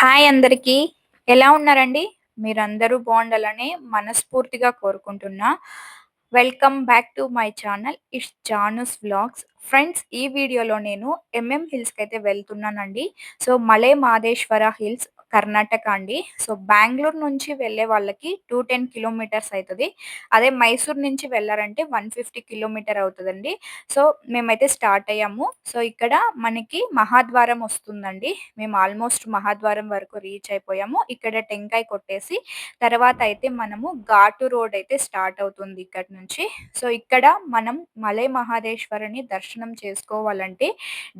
Hi అందరికీ. ఎలా ఉన్నారండి? మీరందరూ బావుండాలని మనస్ఫూర్తిగా కోరుకుంటున్నా. Welcome back to my channel it's Janu's vlogs. Friends, ఈ వీడియోలో నేను హిల్స్‌కైతే వెళ్తున్నానండి. సో, మలై మాదేశ్వర హిల్స్, కర్ణాటక అండి. సో, బెంగుళూరు నుంచి వెళ్ళే వాళ్ళకి 210 కిలోమీటర్స్ అయితది. అదే మైసూర్ నుంచి వెళ్లారంటే 150 కిలోమీటర్ అవుతదండి. సో, మేమైతే స్టార్ట్ అయ్యాము. సో, ఇక్కడ మనకి మహాద్వారం వస్తుందండి. మేము ఆల్మోస్ట్ మహాద్వారం వరకు రీచ్ అయిపోయాము. ఇక్కడ టెంకాయ కొట్టేసి తర్వాత అయితే మనము ఘాటు రోడ్ అయితే స్టార్ట్ అవుతుంది ఇక్కడి నుంచి. సో, ఇక్కడ మనం మలై మహాదేశ్వరుని దర్శనం చేసుకోవాలంటే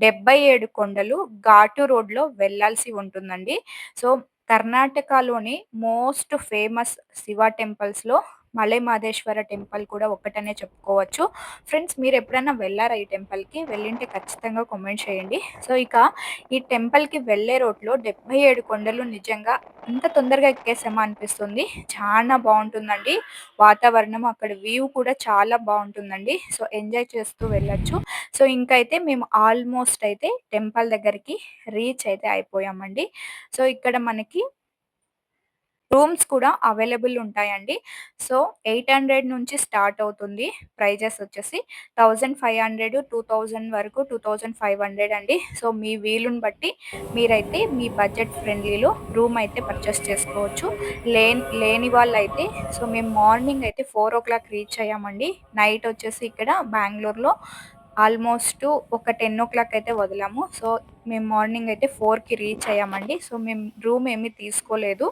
77 కొండలు ఘాటు రోడ్‌లో వెళ్ళాల్సి ఉంటుందండి. సో, కర్ణాటకలోని మోస్ట్ ఫేమస్ శివ టెంపుల్స్‌లో మలై మహదేశ్వర టెంపుల్ కూడా ఒక్కటనే చెప్పుకోవచ్చు. ఫ్రెండ్స్, మీరెప్పుడైనా వెళ్లారా ఈ టెంపుల్‌కి? వెళ్ళింటే ఖచ్చితంగా కామెంట్ చేయండి. సో, ఇక ఈ టెంపుల్‌కి వెళ్ళే రోడ్‌లో 77 కొండలు నిజంగా అంత తొందరగా ఎక్కేసామా అనిపిస్తుంది. చానా బావుంటుందండి. వాతావరణం, అక్కడ వ్యూ కూడా చాలా బావుంటుందండి. సో, ఎంజాయ్ చేస్తూ వెళ్ళొచ్చు. సో, ఇంకైతే మేము ఆల్మోస్ట్ అయితే టెంపుల్ దగ్గరికి రీచ్ అయితే అయిపోయామండి. సో, ఇక్కడ మనకి రూమ్స్ కూడా అవైలబుల్ ఉంటాయండి. సో, 800 నుంచి స్టార్ట్ అవుతుంది. ప్రైజెస్ వచ్చేసి 1500, 2000 వరకు 2500 అండి. సో, మీ వీలుని బట్టి మీరైతే మీ బడ్జెట్ ఫ్రెండ్లీలో రూమ్ అయితే పర్చేస్ చేసుకోవచ్చు. లేని వాళ్ళైతే సో, మేము మార్నింగ్ అయితే 4:00 రీచ్ అయ్యామండి. నైట్ వచ్చేసి ఇక్కడ బెంగుళూరులో ఆల్మోస్ట్ ఒక 10:00 అయితే వదిలాము. సో, మేము మార్నింగ్ అయితే 4కి రీచ్ అయ్యామండి. సో, మేము రూమ్ ఏమి తీసుకోలేదు.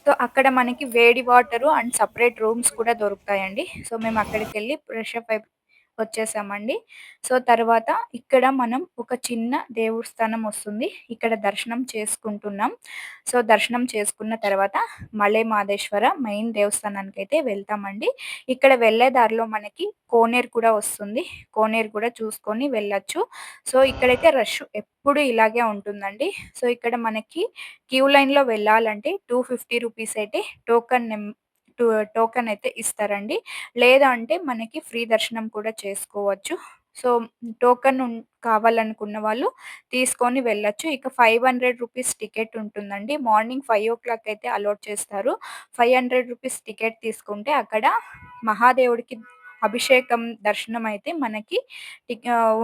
సో, అక్కడ మనకి వేడి వాటరు అండ్ సెపరేట్ రూమ్స్ కూడా దొరుకుతాయండి. సో, మేము అక్కడికెళ్ళి ఫ్రెషప్ అయి వచ్చేసామండి. సో, తర్వాత ఇక్కడ మనం ఒక చిన్న దేవస్థానం వస్తుంది. ఇక్కడ దర్శనం చేసుకుంటున్నాం. సో, దర్శనం చేసుకున్న తర్వాత మలై మహదేశ్వర మెయిన్ దేవస్థానానికైతే వెళ్తామండి. ఇక్కడ వెళ్ళే దారిలో మనకి కోనేరు కూడా వస్తుంది. కోనేరు కూడా చూసుకొని వెళ్ళొచ్చు. సో, ఇక్కడైతే రష్ ఎప్పుడు ఇలాగే ఉంటుందండి. సో, ఇక్కడ మనకి క్యూ లైన్‌లో వెళ్ళాలంటే 250 రూపీస్ అయితే టోకెన్ నెం టో టోకెన్ అయితే ఇస్తారండి. లేదా అంటే మనకి ఫ్రీ దర్శనం కూడా చేసుకోవచ్చు. సో, టోకెన్ కావాలనుకున్న వాళ్ళు తీసుకొని వెళ్ళొచ్చు. ఇక 500 రూపీస్ టికెట్ ఉంటుందండి. మార్నింగ్ 5:00 అయితే అలౌట్ చేస్తారు. 500 రూపీస్ టికెట్ తీసుకుంటే అక్కడ మహాదేవుడికి అభిషేకం దర్శనం అయితే మనకి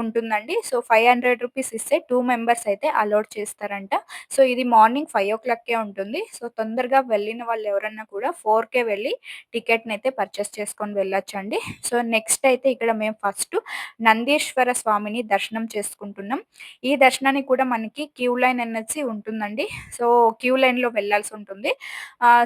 ఉంటుందండి. సో, 500 రూపీస్ ఇస్తే 2 మెంబర్స్ అయితే అలౌట్ చేస్తారంట. సో, ఇది మార్నింగ్ 5:00కే ఉంటుంది. సో, తొందరగా వెళ్ళిన వాళ్ళు ఎవరన్నా కూడా 4కే వెళ్ళి టికెట్‌నైతే పర్చేస్ చేసుకొని వెళ్ళొచ్చండి. సో, నెక్స్ట్ అయితే ఇక్కడ మేము ఫస్ట్ నందీశ్వర స్వామిని దర్శనం చేసుకుంటున్నాం. ఈ దర్శనానికి కూడా మనకి క్యూ లైన్ అనేసి ఉంటుందండి. సో, క్యూ లైన్‌లో వెళ్ళాల్సి ఉంటుంది.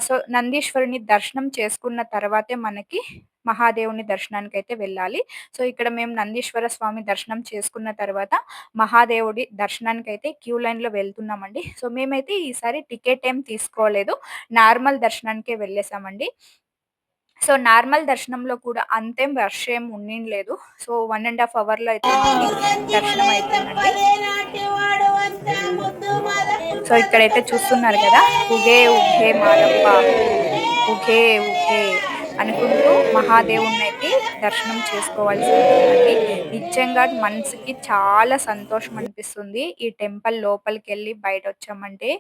సో, నందీశ్వరుని దర్శనం చేసుకున్న తర్వాతే మనకి మహాదేవుని దర్శనానికైతే వెళ్ళాలి. సో, ఇక్కడ మేము నందీశ్వర స్వామి దర్శనం చేసుకున్న తర్వాత మహాదేవుడి దర్శనానికైతే క్యూ లైన్‌లో వెళ్తున్నామండి. సో, మేమైతే ఈసారి టికెట్ ఏం తీసుకోలేదు. నార్మల్ దర్శనానికే వెళ్ళేసామండి. సో, నార్మల్ దర్శనంలో కూడా అంతేం రష్ ఏం ఉన్నింలేదు. సో, 1 ½ అవర్‌లో అయితే మాకి దర్శనం అయిపోయిందండి. సో, ఇక్కడైతే చూస్తున్నారు కదా! ఉగే ఉగే మారప్ప, ఉగే ఉగే అనుకుంటూ మహాదేవుడినైతే దర్శనం చేసుకోవాల్సి ఉంటుందండి. నిజంగా మనసుకి చాలా సంతోషం అనిపిస్తుంది. ఈ టెంపుల్ లోపలికెళ్ళి బయటొచ్చామంటే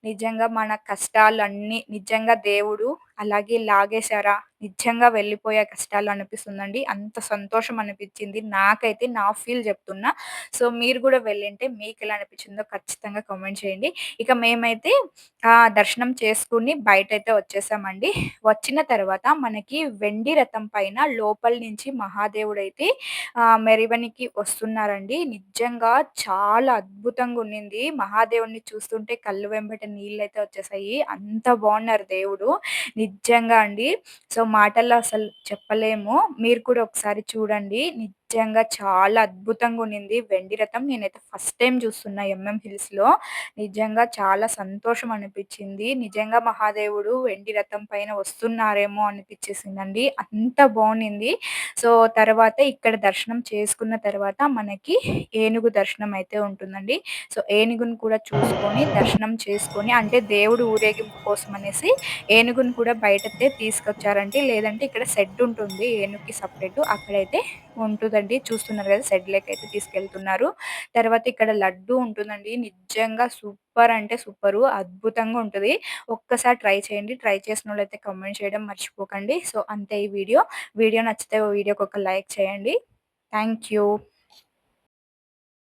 నిజంగా మన కష్టాలన్నీ నిజంగా దేవుడు అలాగే లాగేశారా, నిజంగా వెళ్ళిపోయే కష్టాలు అనిపిస్తుందండి. అంత సంతోషం అనిపిచ్చింది. నాకైతే నా ఫీల్ చెప్తున్నా. సో, మీరు గూడా వెళ్ళింటే మీకెలా అనిపిచ్చిందో ఖచ్చితంగా కామెంట్ చేయండి. ఇక మేమైతే దర్శనం చేసుకొని బయటైతే వచ్చేసామండి. వచ్చిన తర్వాత మనకి వెండి రథం పైన లోపల నుంచి మహాదేవుడైతే మెరవనికి వస్తున్నారండి. నిజంగా చాలా అద్భుతంగా ఉన్నింది. మహాదేవుడిని చూస్తుంటే కళ్ళు వెంబట నీళ్ళైతే వచ్చేసాయి. అంత బావున్నారు దేవుడు. నిజంగా అండి. సో, మాటల్లో అసలు చెప్పలేము. మీరు కూడా ఒకసారి చూడండి. నిజంగా చాలా అద్భుతంగా ఉన్నింది వెండి రథం. నేనైతే ఫస్ట్ టైమ్ చూస్తున్నా హిల్స్‌లో. నిజంగా చాలా సంతోషం అనిపిచ్చింది. నిజంగా మహాదేవుడు వెండి రథం పైన వస్తున్నారేమో అనిపిచ్చేసిందండి. అంత బావున్నింది. సో, తర్వాత ఇక్కడ దర్శనం చేసుకున్న తర్వాత మనకి ఏనుగు దర్శనం అయితే ఉంటుందండి. సో, ఏనుగుని కూడా చూసుకొని, దర్శనం చేసుకొని అంటే దేవుడు ఊరేగింపు కోసమనేసి ఏనుగుని కూడా బయటతే తీసుకొచ్చారండి. లేదంటే ఇక్కడ షెడ్ ఉంటుంది ఏనుగుకి సెపరేటు. అక్కడైతే ఉంటుందండి. చూస్తున్నారు కదా! షెడ్‌లోకైతే తీసుకెళ్తున్నారు. తర్వాత ఇక్కడ లడ్డు ఉంటుందండి. నిజంగా సూపర్ అంటే సూపరు. అద్భుతంగా ఉంటది. ఒక్కసారి ట్రై చేయండి. ట్రై చేసినోళ్ళైతే కామెంట్ చేయడం మర్చిపోకండి. సో, అంతే ఈ వీడియో. వీడియో నచ్చితే వీడియోకి ఒక లైక్ చేయండి. Thank you.